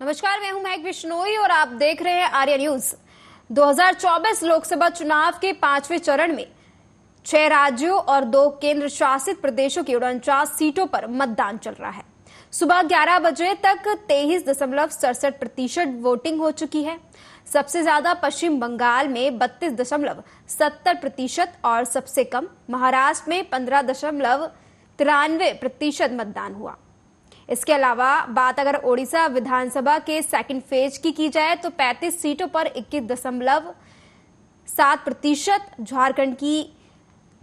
नमस्कार, मैं हूं महक बिश्नोई और आप देख रहे हैं आर्या न्यूज। 2024 लोकसभा चुनाव के 5वें चरण में 6 राज्यों और 2 केंद्र शासित प्रदेशों की 49 सीटों पर मतदान चल रहा है। सुबह 11 बजे तक 23.67% वोटिंग हो चुकी है। सबसे ज्यादा पश्चिम बंगाल में 32.70% और सबसे कम महाराष्ट्र में 15.93% मतदान हुआ। इसके अलावा बात अगर ओडिशा विधानसभा के सेकंड फेज की जाए तो 35 सीटों पर 21.7%, झारखंड की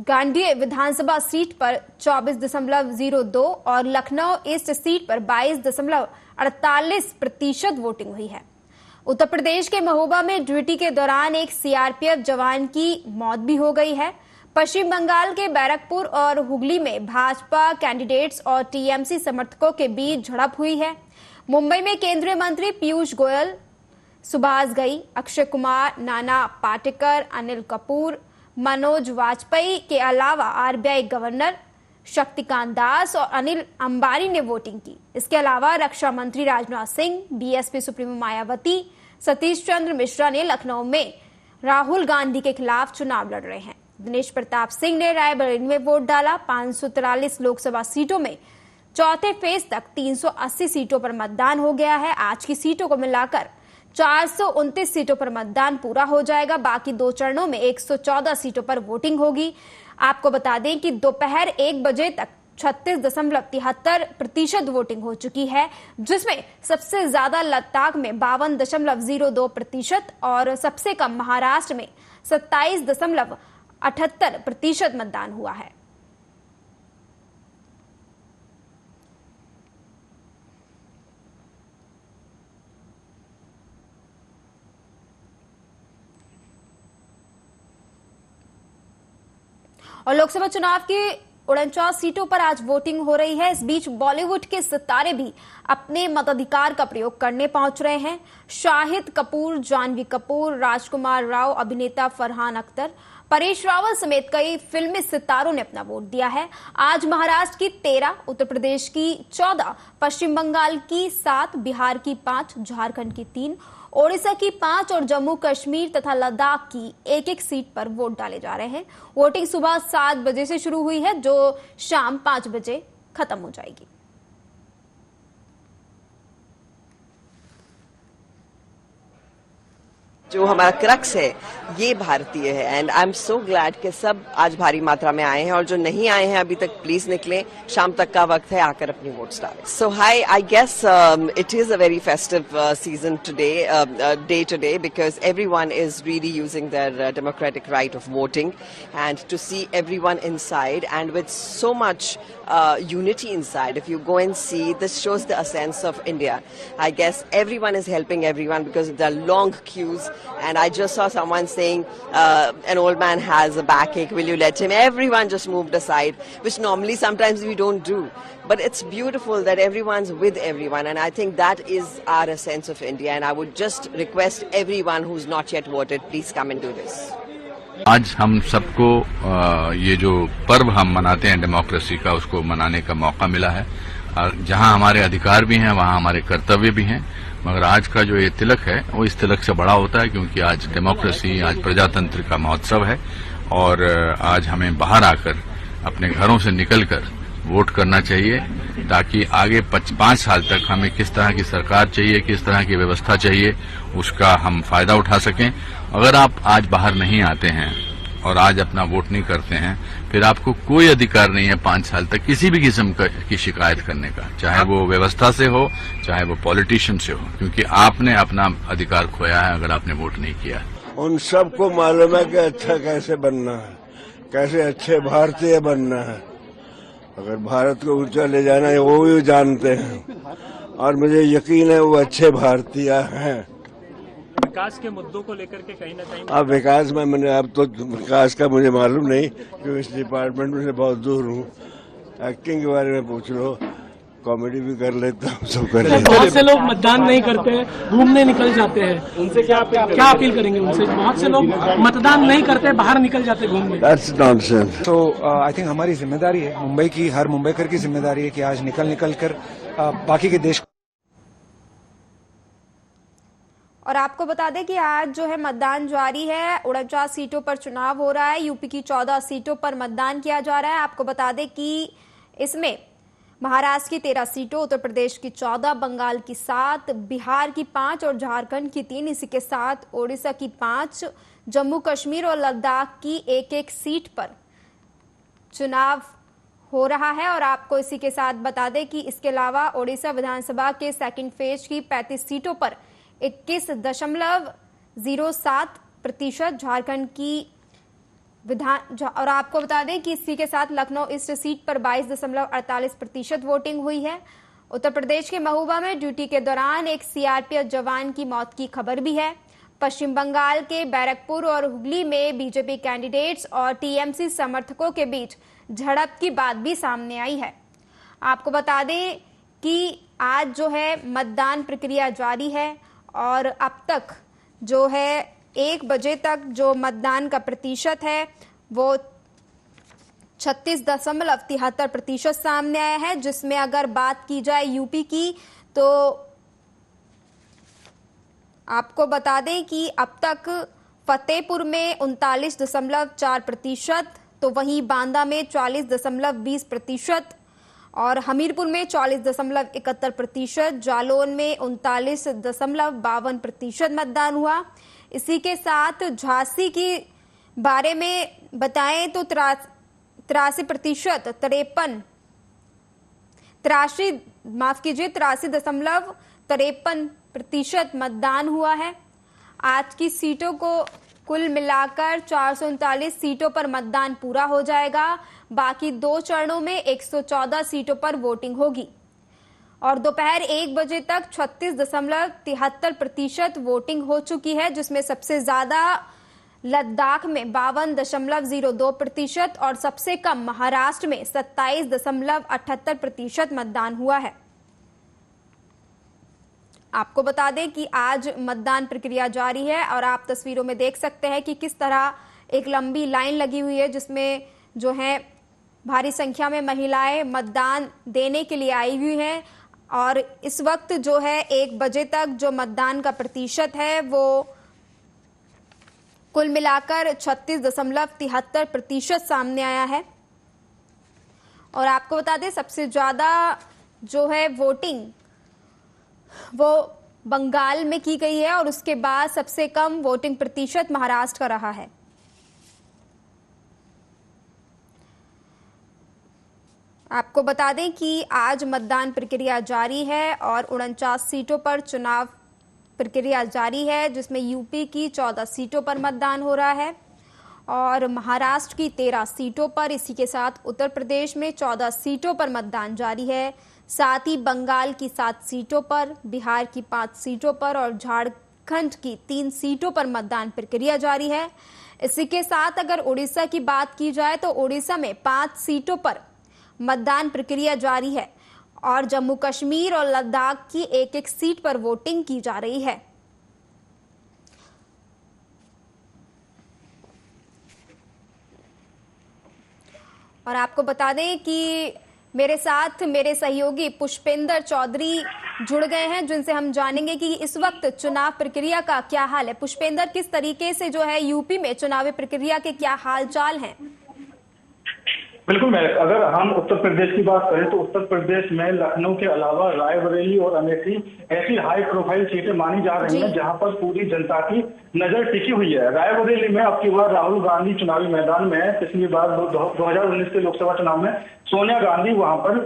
गांडीय विधानसभा सीट पर 24.02% और लखनऊ ईस्ट सीट पर 22.48% वोटिंग हुई है। उत्तर प्रदेश के महोबा में ड्यूटी के दौरान एक सीआरपीएफ जवान की मौत भी हो गई है। पश्चिम बंगाल के बैरकपुर और हुगली में भाजपा कैंडिडेट्स और टीएमसी समर्थकों के बीच झड़प हुई है। मुंबई में केंद्रीय मंत्री पीयूष गोयल, सुभाष घई, अक्षय कुमार, नाना पाटेकर, अनिल कपूर, मनोज वाजपेयी के अलावा आरबीआई गवर्नर शक्तिकांत दास और अनिल अंबानी ने वोटिंग की। इसके अलावा रक्षा मंत्री राजनाथ सिंह, बीएसपी सुप्रीमो मायावती, सतीश चंद्र मिश्रा ने लखनऊ में राहुल गांधी के खिलाफ चुनाव लड़ रहे हैं। दिनेश प्रताप सिंह ने रायबरेली में वोट डाला। 543 लोकसभा सीटों में चौथे फेज तक 380 सीटों पर मतदान हो गया है। आज की सीटों को मिलाकर 429 सीटों पर मतदान पूरा हो जाएगा। बाकी 2 चरणों में 114 सीटों पर वोटिंग होगी। आपको बता दें कि दोपहर 1 बजे तक 36.73% वोटिंग हो चुकी है, जिसमें सबसे ज्यादा लद्दाख में 52.02% और सबसे कम महाराष्ट्र में 27.78% मतदान हुआ है। और लोकसभा चुनाव की 49 सीटों पर आज वोटिंग हो रही है। इस बीच बॉलीवुड के सितारे भी अपने मताधिकार का प्रयोग करने पहुंच रहे हैं। शाहिद कपूर, जानवी कपूर, राजकुमार राव, अभिनेता फरहान अख्तर, परेश रावल समेत कई फिल्मी सितारों ने अपना वोट दिया है। आज महाराष्ट्र की 13, उत्तर प्रदेश की 14, पश्चिम बंगाल की 7, बिहार की 5, झारखंड की 3, ओडिशा की 5 और जम्मू कश्मीर तथा लद्दाख की 1-1 सीट पर वोट डाले जा रहे हैं। वोटिंग सुबह 7 बजे से शुरू हुई है, जो शाम 5 बजे खत्म हो जाएगी। जो हमारा क्रक्स है ये भारतीय है and I am so glad कि सब आज भारी मात्रा में आए हैं और जो नहीं आए हैं अभी तक प्लीज निकलें, शाम तक का वक्त है, आकर अपनी वोट्स डालें। So hi, I guess it is a very festive season today, day today, because everyone is really using their democratic right of voting, and to see everyone inside and with so much unity inside, if you go and see, this shows the essence of India. I guess everyone is helping everyone because there are long queues. And I just saw someone saying, an old man has a backache, will you let him? Everyone just moved aside, which normally sometimes we don't do. But it's beautiful that everyone's with everyone, and I think that is our essence of India. And I would just request everyone who's not yet voted, please come and do this. आज हम सबको ये जो पर्व हम मनाते हैं democracy का, उसको मनाने का मौका मिला है। जहां हमारे अधिकार भी हैं, वहां हमारे कर्तव्य भी हैं। मगर आज का जो ये तिलक है वो इस तिलक से बड़ा होता है, क्योंकि आज डेमोक्रेसी, आज प्रजातंत्र का महोत्सव है और आज हमें बाहर आकर अपने घरों से निकलकर वोट करना चाहिए, ताकि आगे 5 साल तक हमें किस तरह की सरकार चाहिए, किस तरह की व्यवस्था चाहिए, उसका हम फायदा उठा सकें। अगर आप आज बाहर नहीं आते हैं और आज अपना वोट नहीं करते हैं, फिर आपको कोई अधिकार नहीं है 5 साल तक किसी भी किस्म की शिकायत करने का, चाहे वो व्यवस्था से हो, चाहे वो पॉलिटिशियन से हो, क्योंकि आपने अपना अधिकार खोया है अगर आपने वोट नहीं किया। उन सबको मालूम है कि अच्छा कैसे बनना है, कैसे अच्छे भारतीय बनना है। अगर भारत को ऊंचा ले जाना है वो भी जानते हैं और मुझे यकीन है वो अच्छे भारतीय हैं। विकास के मुद्दों को लेकर के कहीं ना कहीं अब विकास में मैंने, अब तो विकास का मुझे मालूम नहीं क्योंकि इस डिपार्टमेंट में से बहुत दूर हूँ। एक्टिंग के बारे में पूछ लो, कॉमेडी भी कर लेता हूँ, सब कर लेता हूँ। बहुत से लोग मतदान नहीं करते हैं, घूमने निकल जाते हैं, उनसे क्या अपील करेंगे उनसे? बहुत से लोग मतदान नहीं करते, बाहर निकल जाते घूमने। That's nonsense. तो आई थिंक हमारी जिम्मेदारी है, मुंबई की हर मुंबईकर की जिम्मेदारी है कि आज निकल कर बाकी के देश और आपको बता दें कि आज जो है मतदान जारी है, 49 सीटों पर चुनाव हो रहा है। यूपी की 14 सीटों पर मतदान किया जा रहा है। आपको बता दें कि इसमें महाराष्ट्र की 13 सीटों, उत्तर प्रदेश की 14, बंगाल की 7, बिहार की 5 और झारखंड की 3, इसी के साथ ओडिशा की 5, जम्मू कश्मीर और लद्दाख की एक सीट पर चुनाव हो रहा है। और आपको इसी के साथ बता दें कि इसके अलावा ओडिशा विधानसभा के सेकंड फेज की 35 सीटों पर 21.07%, झारखंड की और आपको बता दें कि इसी के साथ लखनऊ ईस्ट सीट पर 22.48% वोटिंग हुई है। उत्तर प्रदेश के महोबा में ड्यूटी के दौरान एक सीआरपीएफ जवान की मौत की खबर भी है। पश्चिम बंगाल के बैरकपुर और हुगली में बीजेपी कैंडिडेट्स और टीएमसी समर्थकों के बीच झड़प की बात भी सामने आई है। आपको बता दें कि आज जो है मतदान प्रक्रिया जारी है और अब तक जो है 1 बजे तक जो मतदान का प्रतिशत है वो 36.73% सामने आया है, जिसमें अगर बात की जाए यूपी की तो आपको बता दें कि अब तक फतेहपुर में 39.4%, तो वहीं बांदा में 40.20% और हमीरपुर में 40.71%, जालौन में 39.52% मतदान हुआ। इसी के साथ झांसी के बारे में बताएं तो 83.53% मतदान हुआ है। आज की सीटों को कुल मिलाकर 439 सीटों पर मतदान पूरा हो जाएगा। बाकी 2 चरणों में 114 सीटों पर वोटिंग होगी और दोपहर 1 बजे तक 36.73% वोटिंग हो चुकी है, जिसमें सबसे ज्यादा लद्दाख में 52.02% और सबसे कम महाराष्ट्र में 27.78% मतदान हुआ है। आपको बता दें कि आज मतदान प्रक्रिया जारी है और आप तस्वीरों में देख सकते हैं कि किस तरह एक लंबी लाइन लगी हुई है, जिसमें जो है भारी संख्या में महिलाएं मतदान देने के लिए आई हुई हैं। और इस वक्त जो है 1 बजे तक जो मतदान का प्रतिशत है वो कुल मिलाकर 36.73% सामने आया है। और आपको बता दें सबसे ज्यादा जो है वोटिंग वो बंगाल में की गई है और उसके बाद सबसे कम वोटिंग प्रतिशत महाराष्ट्र का रहा है। आपको बता दें कि आज मतदान प्रक्रिया जारी है और 49 सीटों पर चुनाव प्रक्रिया जारी है, जिसमें यूपी की 14 सीटों पर मतदान हो रहा है और महाराष्ट्र की 13 सीटों पर, इसी के साथ उत्तर प्रदेश में 14 सीटों पर मतदान जारी है। साथ ही बंगाल की 7 सीटों पर, बिहार की 5 सीटों पर और झारखंड की 3 सीटों पर मतदान प्रक्रिया जारी है। इसी के साथ अगर उड़ीसा की बात की जाए तो उड़ीसा में 5 सीटों पर मतदान प्रक्रिया जारी है और जम्मू कश्मीर और लद्दाख की एक सीट पर वोटिंग की जा रही है। और आपको बता दें कि मेरे साथ मेरे सहयोगी पुष्पेंद्र चौधरी जुड़ गए हैं, जिनसे हम जानेंगे कि इस वक्त चुनाव प्रक्रिया का क्या हाल है। पुष्पेंद्र, किस तरीके से जो है यूपी में चुनावी प्रक्रिया के क्या हालचाल हैं? बिल्कुल, मैं अगर हम उत्तर प्रदेश की बात करें तो उत्तर प्रदेश में लखनऊ के अलावा रायबरेली और अमेठी ऐसी हाई प्रोफाइल सीटें मानी जा रही हैं जहां पर पूरी जनता की नजर टिकी हुई है। रायबरेली में अब की बार राहुल गांधी चुनावी मैदान में है। पिछली बार 2019 के लोकसभा चुनाव में सोनिया गांधी वहां पर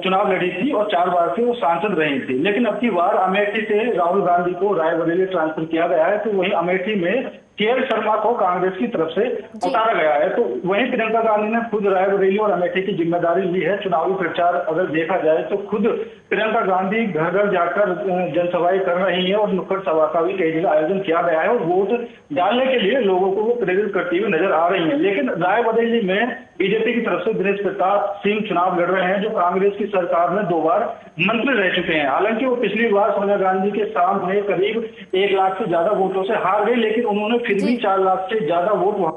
चुनाव लड़ी थी और 4 बार से वो सांसद रही थी। लेकिन अब की बार अमेठी से राहुल गांधी को रायबरेली ट्रांसफर किया गया है, तो वहीं अमेठी में के.एल. शर्मा को कांग्रेस की तरफ से उतारा गया है। तो वहीं प्रियंका गांधी ने खुद रायबरेली और अमेठी की जिम्मेदारी ली है। चुनावी प्रचार अगर देखा जाए तो खुद प्रियंका गांधी घर घर जाकर जनसभाएं कर रही है और नुक्कड़ सभा का भी कई जगह आयोजन किया गया है और वोट डालने के लिए लोगों को वो प्रेरित करती हुई नजर आ रही है। लेकिन रायबरेली में बीजेपी की तरफ से दिनेश प्रताप सिंह चुनाव लड़ रहे हैं, जो कांग्रेस की सरकार में 2 बार मंत्री रह चुके हैं। हालांकि वो पिछली बार सोनिया गांधी के सामने करीब 1 लाख से ज्यादा वोटों से हार गए, लेकिन उन्होंने फिर भी 4 लाख से ज्यादा वोट वहां,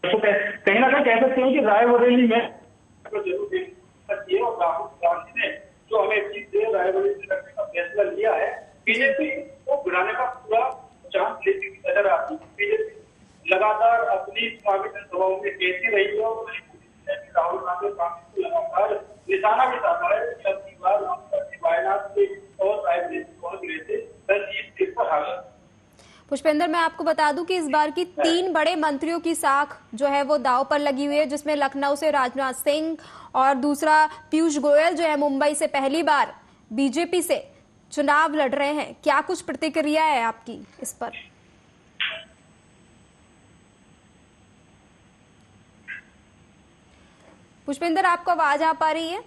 तो कहीं ना कहीं कह सकते हैं कि रायबरेली में और राहुल गांधी ने जो अमेठी से रायबरेली से करने का फैसला लिया है, बीजेपी को गिराने का पूरा चांस लेती हुई नजर आती है। बीजेपी लगातार अपनी चुनावी जनसभाओं में कहती रही है और राहुल गांधी को लगातार निशाना भी साधा है कि अब की बार वायनाड से और रायबरेली पहुंच गए थे 10 सीट पर हासिल। पुष्पेंद्र, मैं आपको बता दूं कि इस बार की 3 बड़े मंत्रियों की साख जो है वो दांव पर लगी हुई है, जिसमें लखनऊ से राजनाथ सिंह और दूसरा पीयूष गोयल जो है मुंबई से पहली बार बीजेपी से चुनाव लड़ रहे हैं। क्या कुछ प्रतिक्रिया है आपकी इस पर? पुष्पेंद्र, आपको आवाज आ पा रही है?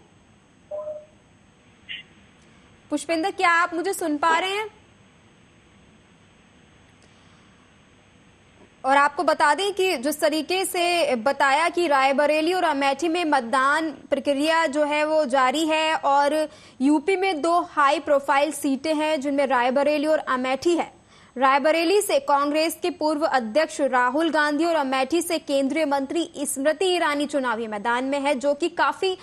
पुष्पेंद्र, क्या आप मुझे सुन पा रहे हैं? और आपको बता दें कि जिस तरीके से बताया कि रायबरेली और अमेठी में मतदान प्रक्रिया जो है वो जारी है और यूपी में 2 हाई प्रोफाइल सीटें हैं जिनमें रायबरेली और अमेठी है। रायबरेली से कांग्रेस के पूर्व अध्यक्ष राहुल गांधी और अमेठी से केंद्रीय मंत्री स्मृति ईरानी चुनावी मैदान में है, जो कि काफी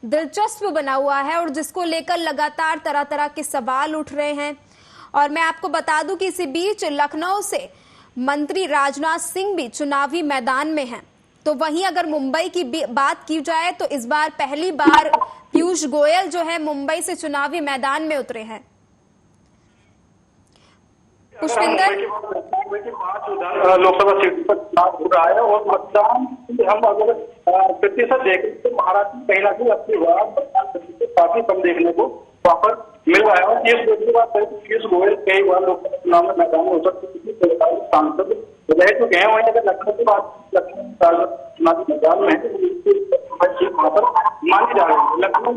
दिलचस्प बना हुआ है और जिसको लेकर लगातार तरह तरह के सवाल उठ रहे हैं। और मैं आपको बता दूं कि इसी बीच लखनऊ से मंत्री राजनाथ सिंह भी चुनावी मैदान में हैं। तो वहीं अगर मुंबई की बात की जाए तो इस बार पहली बार पीयूष गोयल जो है मुंबई से चुनावी मैदान में उतरे हैं। पुष्पेंद्र, लोकसभा सीट पर चुनाव हो रहा है और मतदान हम अगर प्रतिशत देखें तो महाराष्ट्र में कहीं ना कहीं अपनी बार मतदान प्रतिशत काफी कम देखने को वापस मिल रहा है। और पीयूष गोयल कई बार लोकसभा चुनाव में मैदान में उतर सांसद रह चुके हैं। वहीं अगर लखनऊ की बात, लखनऊ चुनावी मैदान में वहां पर मानी जा रही है। लखनऊ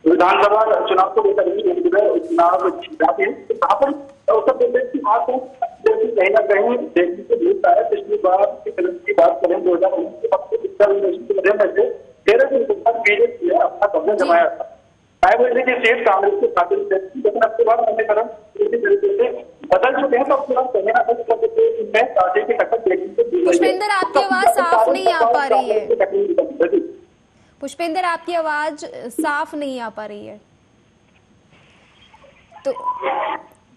विधानसभा चुनाव को लेकर चुनाव जाते हैं, यहाँ पर उत्तर प्रदेश की बात है कहीं ना कहीं देखने को मिलता है। पिछली बार की बात करें 2019 के मध्य में से 13 बीजेपी ने अपना कब्जा जमाया था। रायबरेली की सीट कांग्रेस के खाते में, लेकिन अब के बाद समीकरण पूरी तरीके से बदल चुके हैं। तो अब कहीं ना कहीं पार्टी की टक्कर देखने को मिल रही है। पुष्पेंद्र, आपकी आवाज साफ नहीं आ पा रही है। पुष्पेंद्र, आपकी आवाज साफ नहीं आ पा रही है।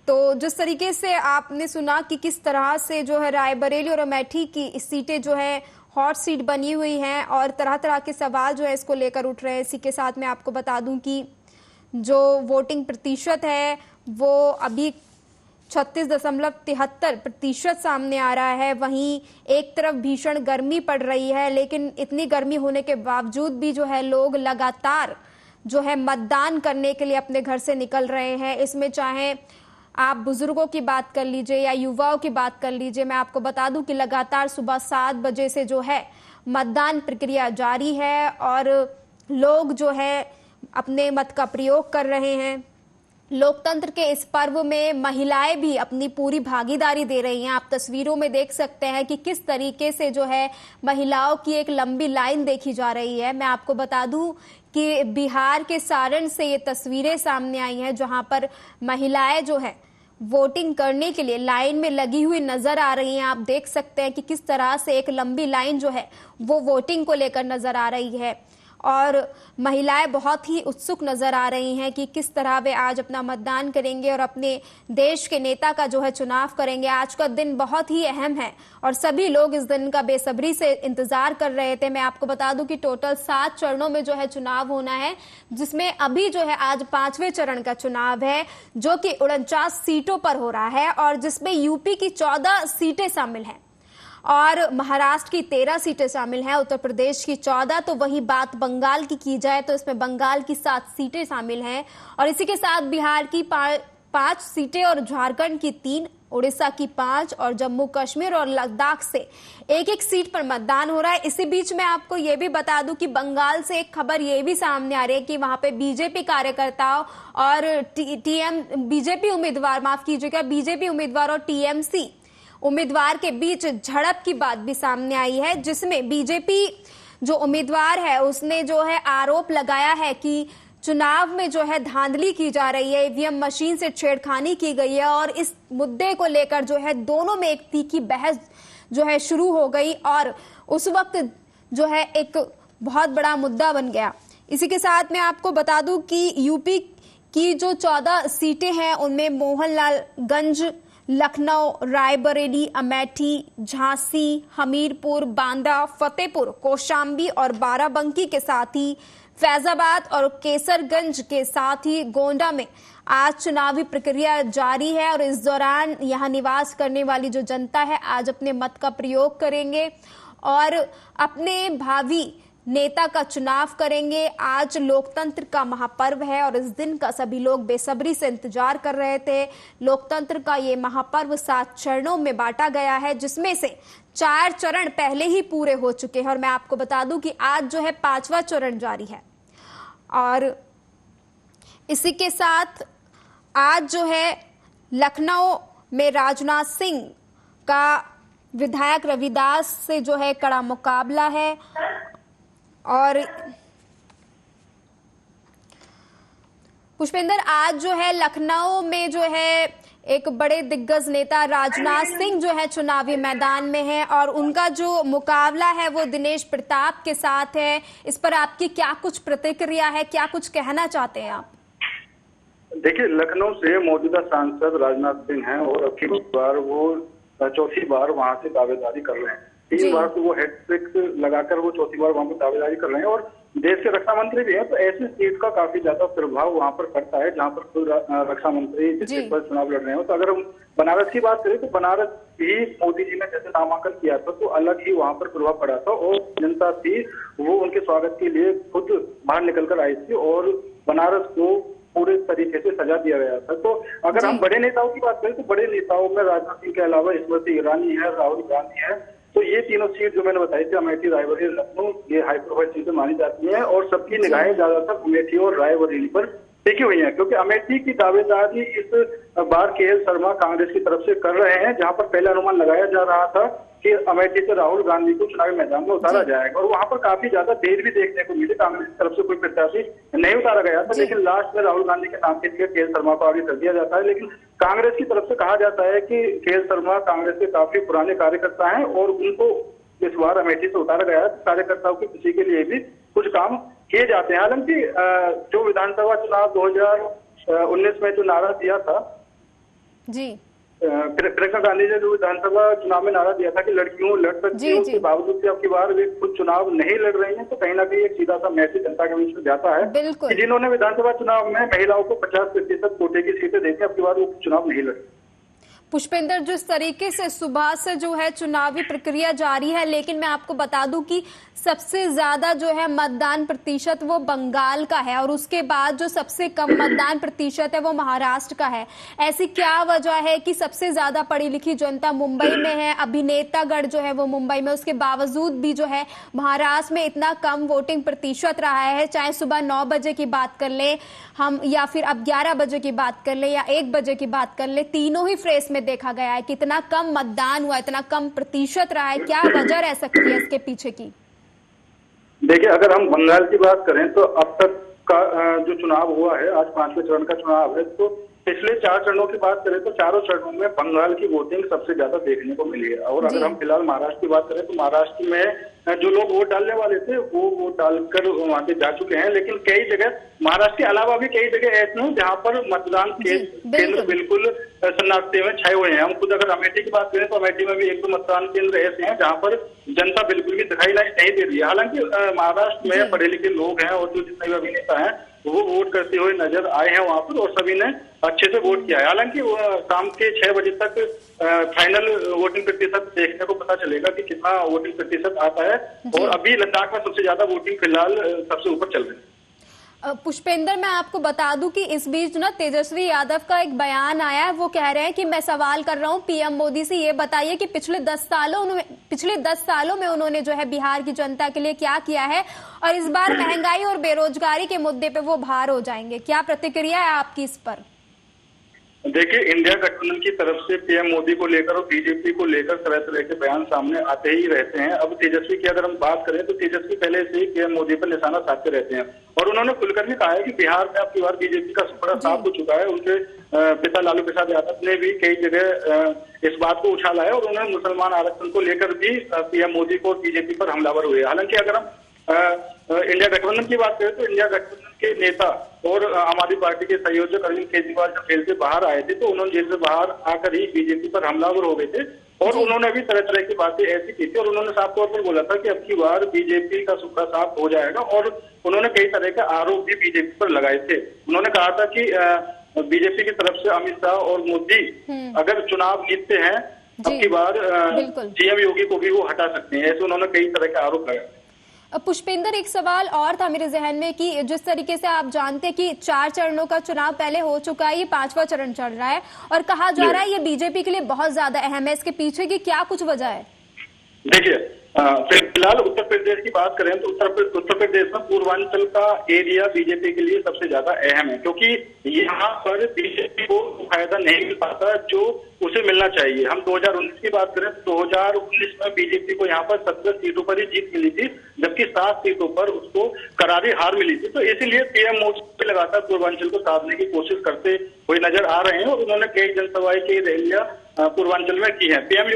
तो जिस तरीके से आपने सुना कि किस तरह से जो है रायबरेली और अमेठी की सीटें जो है हॉट सीट बनी हुई हैं और तरह तरह के सवाल जो है इसको लेकर उठ रहे हैं। इसी के साथ मैं आपको बता दूं कि जो वोटिंग प्रतिशत है वो अभी 36.73% सामने आ रहा है। वहीं एक तरफ भीषण गर्मी पड़ रही है, लेकिन इतनी गर्मी होने के बावजूद भी जो है लोग लगातार जो है मतदान करने के लिए अपने घर से निकल रहे हैं। इसमें चाहे आप बुजुर्गों की बात कर लीजिए या युवाओं की बात कर लीजिए, मैं आपको बता दूं कि लगातार सुबह 7 बजे से जो है मतदान प्रक्रिया जारी है और लोग जो है अपने मत का प्रयोग कर रहे हैं। लोकतंत्र के इस पर्व में महिलाएं भी अपनी पूरी भागीदारी दे रही हैं। आप तस्वीरों में देख सकते हैं कि किस तरीके से जो है महिलाओं की एक लंबी लाइन देखी जा रही है। मैं आपको बता दूं कि बिहार के सारण से ये तस्वीरें सामने आई हैं, जहां पर महिलाएं जो है वोटिंग करने के लिए लाइन में लगी हुई नजर आ रही हैं। आप देख सकते हैं कि किस तरह से एक लंबी लाइन जो है वो वोटिंग को लेकर नजर आ रही है और महिलाएं बहुत ही उत्सुक नजर आ रही हैं कि किस तरह वे आज अपना मतदान करेंगे और अपने देश के नेता का जो है चुनाव करेंगे। आज का दिन बहुत ही अहम है और सभी लोग इस दिन का बेसब्री से इंतजार कर रहे थे। मैं आपको बता दूं कि टोटल 7 चरणों में जो है चुनाव होना है, जिसमें अभी जो है आज 5वें चरण का चुनाव है, जो कि 49 सीटों पर हो रहा है और जिसमें यूपी की 14 सीटें शामिल हैं और महाराष्ट्र की 13 सीटें शामिल हैं, उत्तर प्रदेश की 14। तो वही बात बंगाल की जाए तो इसमें बंगाल की 7 सीटें शामिल हैं और इसी के साथ बिहार की 5 सीटें और झारखंड की 3, उड़ीसा की 5 और जम्मू कश्मीर और लद्दाख से एक सीट पर मतदान हो रहा है। इसी बीच में आपको ये भी बता दूं कि बंगाल से एक खबर ये भी सामने आ रही है कि वहां पे बीजेपी कार्यकर्ताओं और बीजेपी उम्मीदवार और टीएमसी उम्मीदवार के बीच झड़प की बात भी सामने आई है, जिसमें बीजेपी जो उम्मीदवार है उसने जो है आरोप लगाया है कि चुनाव में जो है धांधली की जा रही है, ईवीएम मशीन से छेड़खानी की गई है और इस मुद्दे को लेकर जो है दोनों में एक तीखी बहस जो है शुरू हो गई और उस वक्त जो है एक बहुत बड़ा मुद्दा बन गया। इसी के साथ मैं आपको बता दूं कि यूपी की जो 14 सीटें हैं उनमें मोहनलालगंज, लखनऊ, रायबरेली, अमेठी, झांसी, हमीरपुर, बांदा, फतेहपुर, कौशाम्बी और बाराबंकी के साथ ही फैजाबाद और केसरगंज के साथ ही गोंडा में आज चुनावी प्रक्रिया जारी है और इस दौरान यहां निवास करने वाली जो जनता है आज अपने मत का प्रयोग करेंगे और अपने भावी नेता का चुनाव करेंगे। आज लोकतंत्र का महापर्व है और इस दिन का सभी लोग बेसब्री से इंतजार कर रहे थे। लोकतंत्र का ये महापर्व 7 चरणों में बांटा गया है, जिसमें से 4 चरण पहले ही पूरे हो चुके हैं और मैं आपको बता दूं कि आज जो है 5वां चरण जारी है। और इसी के साथ आज जो है लखनऊ में राजनाथ सिंह का विधायक रविदास से जो है कड़ा मुकाबला है और पुष्पेंद्र आज जो है लखनऊ में जो है एक बड़े दिग्गज नेता राजनाथ सिंह जो है चुनावी मैदान में है और उनका जो मुकाबला है वो दिनेश प्रताप के साथ है। इस पर आपकी क्या कुछ प्रतिक्रिया है, क्या कुछ कहना चाहते हैं आप? देखिए, लखनऊ से मौजूदा सांसद राजनाथ सिंह हैं और अब की बार वो 4थी बार वहां से दावेदारी कर रहे हैं। 3 बार तो वो हैट्रिक लगाकर वो 4थी बार वहां पर दावेदारी कर रहे हैं और देश के रक्षा मंत्री भी हैं, तो ऐसी सीट का काफी ज्यादा प्रभाव वहां पर पड़ता है जहां पर खुद रक्षा मंत्री जिस सीट पर चुनाव लड़ रहे हो। तो अगर हम बनारस की बात करें तो बनारस भी मोदी जी ने जैसे नामांकन किया था तो अलग ही वहां पर प्रभाव पड़ा था और जनता थी वो उनके स्वागत के लिए खुद बाहर निकल कर आई थी और बनारस को पूरे तरीके से सजा दिया गया था। तो अगर हम बड़े नेताओं की बात करें तो बड़े नेताओं में राजनाथ सिंह के अलावा स्मृति ईरानी है, राहुल गांधी है, तो ये तीनों सीट जो मैंने बताई थी अमेठी, रायबरेली, लखनऊ, ये हाई प्रोफाइल सीटें मानी जाती हैं और सबकी निगाहें ज्यादातर अमेठी और रायबरेली पर टिकी हुई हैं क्योंकि अमेठी की दावेदारी इस बार के.एल. शर्मा कांग्रेस की तरफ से कर रहे हैं, जहां पर पहला अनुमान लगाया जा रहा था कि अमेठी से राहुल गांधी को चुनावी मैदान में उतारा जाएगा और वहां पर काफी ज्यादा देर भी देखने को मिली। कांग्रेस की तरफ से कोई प्रत्याशी नहीं उतारा गया था, लेकिन लास्ट में राहुल गांधी के नाम के लिए के.एल. शर्मा को आगे कर दिया जाता है। लेकिन कांग्रेस की तरफ से कहा जाता है कि के.एल. शर्मा कांग्रेस के काफी पुराने कार्यकर्ता हैं और उनको इस बार अमेठी से उतारा गया है। कार्यकर्ताओं की खुशी के लिए भी कुछ काम किए जाते हैं। हालांकि जो विधानसभा चुनाव 2019 में जो नारा दिया था जी, प्रियंका गांधी ने जो विधानसभा चुनाव में नारा दिया था कि लड़कियों लड़ सकती हैं, उसके बावजूद भी अब की बार वे खुद चुनाव नहीं लड़ रही हैं, तो कहीं ना कहीं एक सीधा सा मैसेज जनता के बीच में जाता है कि जिन्होंने विधानसभा चुनाव में महिलाओं को 50% कोटे की सीटें दी थी, अब की बार वो चुनाव नहीं लड़ी। पुष्पेंद्र, जिस तरीके से सुबह से जो है चुनावी प्रक्रिया जारी है, लेकिन मैं आपको बता दूं कि सबसे ज्यादा जो है मतदान प्रतिशत वो बंगाल का है और उसके बाद जो सबसे कम मतदान प्रतिशत है वो महाराष्ट्र का है। ऐसी क्या वजह है कि सबसे ज्यादा पढ़ी लिखी जनता मुंबई में है, अभिनेतागढ़ जो है वो मुंबई में, उसके बावजूद भी जो है महाराष्ट्र में इतना कम वोटिंग प्रतिशत रहा है? चाहे सुबह 9 बजे की बात कर ले हम या फिर अब 11 बजे की बात कर ले या 1 बजे की बात कर ले, तीनों ही फ्रेस में देखा गया है कि इतना कम मतदान हुआ, इतना कम प्रतिशत रहा है। क्या वजह रह सकती है इसके पीछे की? देखिए, अगर हम बंगाल की बात करें तो अब तक का जो चुनाव हुआ है, आज 5वें चरण का चुनाव है, तो पिछले 4 चरणों की बात करें तो चारों चरणों में बंगाल की वोटिंग सबसे ज्यादा देखने को मिली है। और अगर हम फिलहाल महाराष्ट्र की बात करें तो महाराष्ट्र में जो लोग वोट डालने वाले थे वो वोट डालकर वहां से जा चुके हैं, लेकिन कई जगह महाराष्ट्र के अलावा भी कई जगह ऐसे हैं जहां पर मतदान केंद्र बिल्कुल सन्नाटे में छाए हुए हैं। हम खुद अगर अमेठी की बात करें तो अमेठी में भी 1-2 मतदान केंद्र ऐसे हैं जहां पर जनता बिल्कुल भी दिखाई नहीं दे रही है। हालांकि महाराष्ट्र में पढ़े लिखे लोग हैं और जो जितने भी अभिनेता हैं वो वोट करते हुए नजर आए हैं वहां पर और सभी ने अच्छे से वोट किया है। हालांकि शाम के 6 बजे तक फाइनल वोटिंग प्रतिशत देखने को पता चलेगा कि कितना वोटिंग प्रतिशत आता है और अभी लद्दाख में सबसे ज्यादा वोटिंग फिलहाल सबसे ऊपर चल रही है। पुष्पेंद्र, मैं आपको बता दूं कि इस बीच ना तेजस्वी यादव का एक बयान आया है। वो कह रहे हैं कि मैं सवाल कर रहा हूं पीएम मोदी से, ये बताइए कि पिछले 10 सालों में उन्होंने जो है बिहार की जनता के लिए क्या किया है और इस बार महंगाई और बेरोजगारी के मुद्दे पे वो बाहर हो जाएंगे। क्या प्रतिक्रिया है आपकी इस पर? देखिए, इंडिया गठबंधन की तरफ से पीएम मोदी को लेकर और बीजेपी को लेकर तरह तरह के बयान सामने आते ही रहते हैं। अब तेजस्वी की अगर हम बात करें तो तेजस्वी पहले से ही पीएम मोदी पर निशाना साधते रहते हैं और उन्होंने खुलकर भी कहा है कि बिहार में अब की बार बीजेपी का सुपड़ा साफ हो चुका है। उनके पिता लालू प्रसाद यादव ने भी कई जगह इस बात को उछाला है और उन्होंने मुसलमान आरक्षण को लेकर भी पीएम मोदी को बीजेपी पर हमलावर हुए। हालांकि अगर हम इंडिया गठबंधन की बात करें तो इंडिया गठबंधन के नेता और आम आदमी पार्टी के संयोजक अरविंद केजरीवाल जब जेल से बाहर आए थे तो उन्होंने जेल से बाहर आकर ही बीजेपी पर हमलावर हो गए थे और उन्होंने भी तरह तरह की बातें ऐसी की थी और उन्होंने साफ तौर पर बोला था कि अब की बार बीजेपी का सूखा साफ हो जाएगा और उन्होंने कई तरह के आरोप भी बीजेपी पर लगाए थे। उन्होंने कहा था कि बीजेपी की तरफ से अमित शाह और मोदी अगर चुनाव जीतते हैं अब की बार सीएम योगी को भी वो हटा सकते हैं, ऐसे उन्होंने कई तरह के आरोप लगाए। पुष्पेंद्र, एक सवाल और था मेरे जहन में कि जिस तरीके से आप जानते हैं कि 4 चरणों का चुनाव पहले हो चुका है, ये 5वां चरण चल रहा है और कहा जा रहा है ये बीजेपी के लिए बहुत ज्यादा अहम है, इसके पीछे की क्या कुछ वजह है? देखिए, फिलहाल उत्तर प्रदेश की बात करें तो उत्तर प्रदेश में पूर्वांचल का एरिया बीजेपी के लिए सबसे ज्यादा अहम है क्योंकि यहाँ पर बीजेपी को फायदा नहीं मिल पाता जो उसे मिलना चाहिए। हम 2019 की बात करें तो 2019 में बीजेपी को यहाँ पर 17 सीटों पर ही जीत मिली थी जबकि 7 सीटों पर उसको करारी हार मिली थी। तो इसीलिए पीएम मोदी लगातार पूर्वांचल को साधने की कोशिश करते हुए नजर आ रहे हैं और उन्होंने कई जनसभाएं की रैलियां पूर्वांचल में की है। सीएम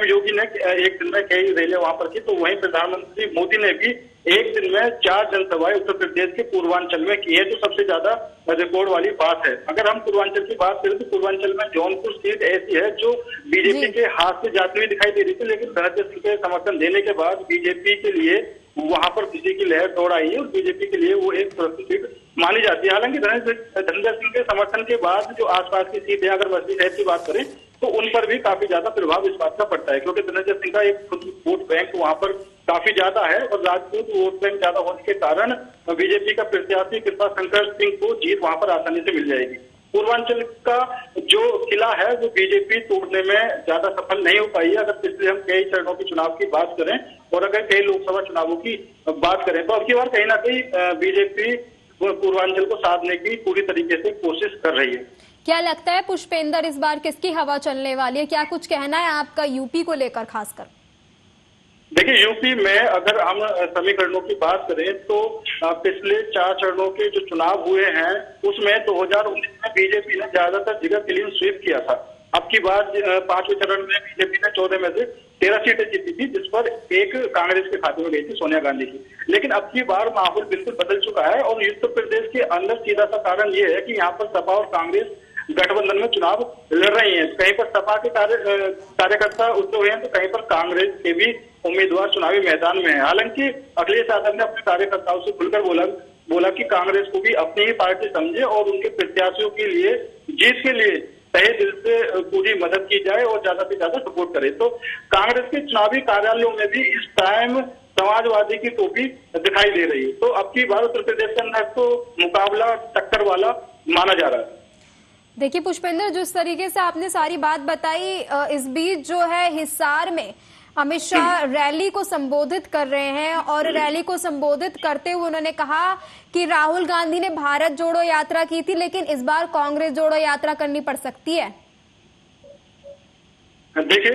योगी ने एक दिन में कई रैलियां वहां पर की तो वहीं प्रधानमंत्री मोदी ने भी एक दिन में 4 जनसभाएं उत्तर प्रदेश के पूर्वांचल में की है जो सबसे ज्यादा रिकॉर्ड वाली बात है। अगर हम पूर्वांचल की बात करें तो पूर्वांचल में जौनपुर सीट ऐसी है जो बीजेपी के हाथ से जाती हुई दिखाई दे रही थी, लेकिन धनंजय सिंह के समर्थन देने के बाद बीजेपी के लिए वहां पर खुशी की लहर दौड़ आई है और बीजेपी के लिए वो एक सुरक्षित सीट मानी जाती है। हालांकि धनंजय सिंह के समर्थन के बाद जो आसपास की सीट है, अगर मछली शहर की बात करें तो उन पर भी काफी ज्यादा प्रभाव इस बात का पड़ता है क्योंकि धनंजय सिंह का एक वोट बैंक वहां पर काफी ज्यादा है और राजपूत वोट बैंक ज्यादा होने के कारण बीजेपी का प्रत्याशी कृपा शंकर सिंह को जीत वहां पर आसानी से मिल जाएगी। पूर्वांचल का जो किला है वो बीजेपी तोड़ने में ज्यादा सफल नहीं हो पाई है। अगर पिछले हम कई चरणों के चुनाव की बात करें और अगर कई लोकसभा चुनावों की बात करें तो अब की बार कहीं ना कहीं बीजेपी पूर्वांचल को साधने की पूरी तरीके से कोशिश कर रही है। क्या लगता है पुष्पेंद्र, इस बार किसकी हवा चलने वाली है? क्या कुछ कहना है आपका यूपी को लेकर खासकर? देखिए, यूपी में अगर हम समीकरणों की बात करें तो पिछले 4 चरणों के जो चुनाव हुए हैं उसमें 2019 में बीजेपी ने ज्यादातर जगह क्लीन स्वीप किया था। अब की बार 5वें चरण में बीजेपी ने 14 में से 13 सीटें जीती थी जिस पर एक कांग्रेस के खाते में गई थी, सोनिया गांधी की। लेकिन अब की बार माहौल बिल्कुल बदल चुका है और उत्तर प्रदेश के अंदर सीधा सा कारण ये है कि यहाँ पर सपा और कांग्रेस गठबंधन में चुनाव लड़ रही हैं। कहीं पर सपा के कार्यकर्ता उतरे हुए हैं तो कहीं पर कांग्रेस के भी उम्मीदवार चुनावी मैदान में है। हालांकि अखिलेश यादव ने अपने कार्यकर्ताओं से खुलकर बोला कि कांग्रेस को भी अपनी ही पार्टी समझे और उनके प्रत्याशियों के लिए जीत के लिए तहे दिल से पूरी मदद की जाए और ज्यादा से ज्यादा सपोर्ट करे। तो कांग्रेस के चुनावी कार्यालयों में भी इस टाइम समाजवादी की टोपी दिखाई दे रही है। तो अब की बार उत्तर प्रदेश के अंदर तो मुकाबला टक्कर वाला माना जा रहा है। देखिए पुष्पेंद्र, जिस तरीके से आपने सारी बात बताई, इस बीच जो है हिसार में अमित शाह रैली को संबोधित कर रहे हैं और रैली को संबोधित करते हुए उन्होंने कहा कि राहुल गांधी ने भारत जोड़ो यात्रा की थी लेकिन इस बार कांग्रेस जोड़ो यात्रा करनी पड़ सकती है। देखिए,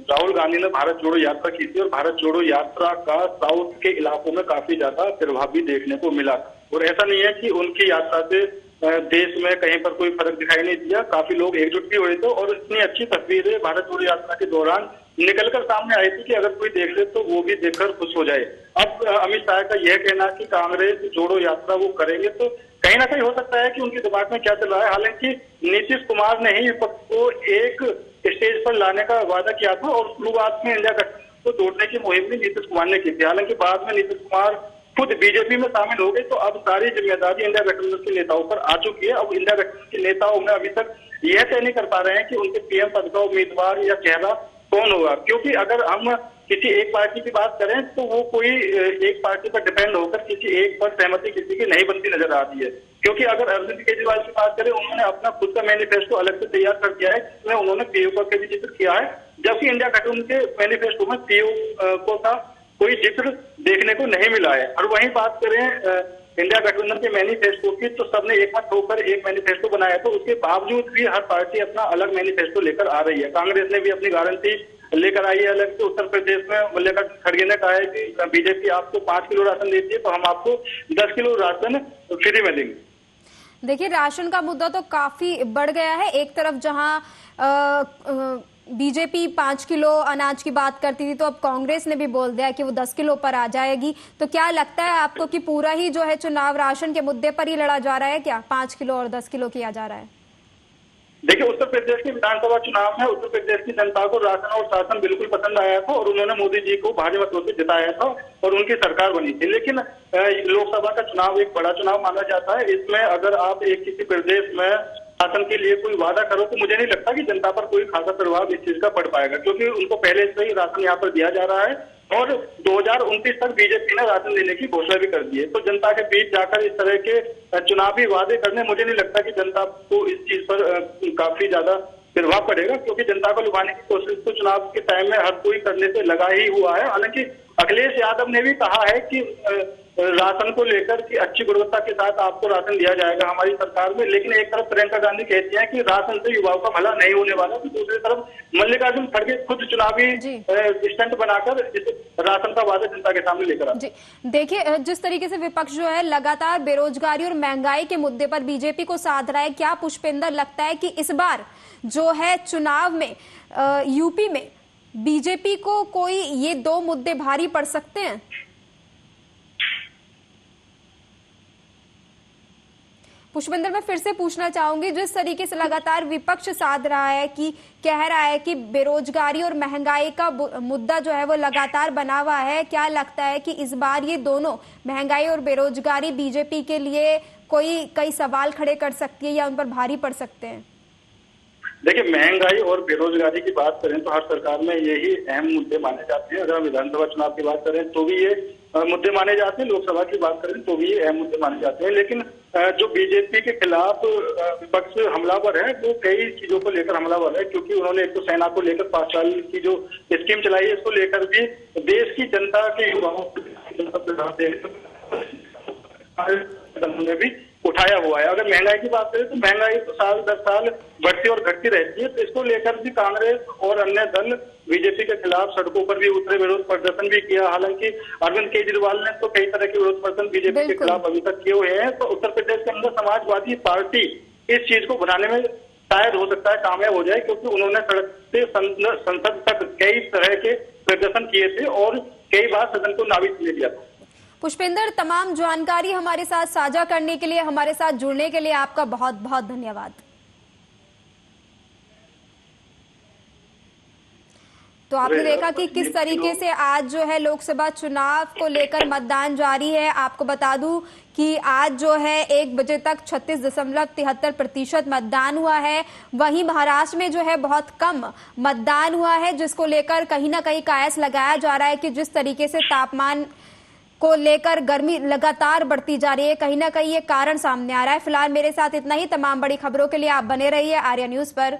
राहुल गांधी ने भारत जोड़ो यात्रा की थी और भारत जोड़ो यात्रा का साउथ के इलाकों में काफी ज्यादा प्रभाव भी देखने को मिला और ऐसा नहीं है कि उनकी यात्रा से देश में कहीं पर कोई फर्क दिखाई नहीं दिया। काफी लोग एकजुट भी हुए थे और इतनी अच्छी तस्वीरें भारत जोड़ो यात्रा के दौरान निकलकर सामने आई थी कि अगर कोई देख ले तो वो भी देखकर खुश हो जाए। अब अमित शाह का यह कहना कि कांग्रेस जोड़ो यात्रा वो करेंगे तो कहीं ना कहीं हो सकता है कि उनके दिमाग में क्या चल रहा है। हालांकि नीतीश कुमार ने ही विपक्ष को एक स्टेज पर लाने का वादा किया था और शुरुआत में इंडिया गठबंधन को तोड़ने की मुहिम भी नीतीश कुमार ने की थी। हालांकि बाद में नीतीश कुमार खुद बीजेपी में शामिल हो गए तो अब सारी जिम्मेदारी इंडिया गठबंधन के नेताओं पर आ चुकी है। अब इंडिया गठबंधन के नेताओं में अभी तक यह तय नहीं कर पा रहे हैं कि उनके पीएम पद का उम्मीदवार या चेहरा कौन होगा, क्योंकि अगर हम किसी एक पार्टी की बात करें तो वो कोई एक पार्टी पर डिपेंड होकर किसी एक पर सहमति किसी की नहीं बनती नजर आती है। क्योंकि अगर अरविंद केजरीवाल की बात करें, उन्होंने अपना खुद का मैनिफेस्टो अलग से तैयार कर दिया है जिसमें उन्होंने पीओ का भी जिक्र किया है, जबकि इंडिया गठबंधन के मैनिफेस्टो में पीओ को का कोई जिक्र देखने को नहीं मिला है। और वहीं बात करें इंडिया गठबंधन के मैनिफेस्टो की तो सबने एकमत होकर एक मैनिफेस्टो बनाया, तो उसके बावजूद भी हर पार्टी अपना अलग मैनिफेस्टो लेकर आ रही है। कांग्रेस ने भी अपनी गारंटी लेकर आई है अलग से। उत्तर प्रदेश में मल्लिकार्जुन खड़गे ने कहा है कि बीजेपी आपको 5 किलो राशन देती है तो हम आपको 10 किलो राशन फ्री में देंगे। देखिए, राशन का मुद्दा तो काफी बढ़ गया है। एक तरफ जहां बीजेपी 5 किलो अनाज की बात करती थी, तो अब कांग्रेस ने भी बोल दिया कि वो 10 किलो पर आ जाएगी। तो क्या लगता है आपको कि पूरा ही जो है चुनाव राशन के मुद्दे पर ही लड़ा जा रहा है, क्या 5 किलो और 10 किलो किया जा रहा है? देखिए, उत्तर प्रदेश के विधानसभा चुनाव में उत्तर प्रदेश की जनता को राशन और शासन बिल्कुल पसंद आया था और उन्होंने मोदी जी को भारी मतों से जिताया था और उनकी सरकार बनी थी। लेकिन लोकसभा का चुनाव एक बड़ा चुनाव माना जाता है। इसमें अगर आप एक किसी प्रदेश में शासन के लिए कोई वादा करो तो मुझे नहीं लगता कि जनता पर कोई खासा प्रभाव इस चीज का पड़ पाएगा, क्योंकि उनको पहले से ही राशन यहाँ पर दिया जा रहा है और 2029 तक बीजेपी ने राशन देने की घोषणा भी कर दी है। तो जनता के बीच जाकर इस तरह के चुनावी वादे करने, मुझे नहीं लगता कि जनता को इस चीज पर काफी ज्यादा प्रभाव पड़ेगा, क्योंकि जनता को लुभाने की कोशिश तो चुनाव के टाइम में हर कोई करने से लगा ही हुआ है। हालांकि अखिलेश यादव ने भी कहा है कि राशन को लेकर कि अच्छी गुणवत्ता के साथ आपको राशन दिया जाएगा हमारी सरकार में, लेकिन एक तरफ प्रियंका गांधी कहती हैं कि राशन से युवाओं का भला नहीं होने वाला, तो दूसरी तरफ मल्लिकार्जुन खड़गे खुद चुनावी स्टंट बनाकर इस राशन का वादा जनता के सामने लेकर आए। देखिए, जिस तरीके से विपक्ष जो है लगातार बेरोजगारी और महंगाई के मुद्दे पर बीजेपी को साध रहा है, क्या पुष्पेंद्र लगता है कि इस बार जो है चुनाव में यूपी में बीजेपी को कोई ये दो मुद्दे भारी पड़ सकते हैं? पुष्पेंद्र, मैं फिर से पूछना चाहूंगी, जिस तरीके से लगातार विपक्ष साध रहा है कि कह रहा है कि बेरोजगारी और महंगाई का मुद्दा जो है वो लगातार बना हुआ है, क्या लगता है कि इस बार ये दोनों महंगाई और बेरोजगारी बीजेपी के लिए कई सवाल खड़े कर सकती है या उन पर भारी पड़ सकते हैं? देखिए, महंगाई और बेरोजगारी की बात करें तो हर सरकार में यही अहम मुद्दे माने जाते हैं। अगर हम विधानसभा चुनाव की बात करें तो भी ये मुद्दे माने जाते हैं, लोकसभा की बात करें तो भी ये अहम मुद्दे माने जाते हैं। लेकिन जो बीजेपी के खिलाफ विपक्ष हमलावर है वो कई चीजों को लेकर हमलावर है, क्योंकि उन्होंने एक तो सेना को लेकर 5 साल की जो स्कीम चलाई है इसको लेकर भी देश की जनता के युवाओं ने भी उठाया हुआ है। अगर महंगाई की बात करें तो महंगाई तो साल दर साल बढ़ती और घटती रहती है, तो इसको लेकर भी कांग्रेस और अन्य दल बीजेपी के खिलाफ सड़कों पर भी उतरे, विरोध प्रदर्शन भी किया। हालांकि अरविंद केजरीवाल ने तो कई तरह के विरोध प्रदर्शन बीजेपी के खिलाफ अभी तक किए हुए हैं। तो उत्तर प्रदेश के अंदर समाजवादी पार्टी इस चीज को बनाने में शायद हो सकता है कामयाब हो जाए, क्योंकि उन्होंने सड़क से संसद तक कई तरह के प्रदर्शन किए थे और कई बार सदन को नावित ले लिया था। पुष्पेंद्र, तमाम जानकारी हमारे साथ साझा करने के लिए, हमारे साथ जुड़ने के लिए आपका बहुत बहुत धन्यवाद। तो आपने देखा कि किस तरीके से आज जो है लोकसभा चुनाव को लेकर मतदान जारी है। आपको बता दूं कि आज जो है 1 बजे तक 36.73% मतदान हुआ है। वहीं महाराष्ट्र में जो है बहुत कम मतदान हुआ है, जिसको लेकर कहीं ना कहीं कयास लगाया जा रहा है कि जिस तरीके से तापमान को लेकर गर्मी लगातार बढ़ती जा रही है, कहीं ना कहीं ये कारण सामने आ रहा है। फिलहाल मेरे साथ इतना ही। तमाम बड़ी खबरों के लिए आप बने रहिए आर्या न्यूज पर।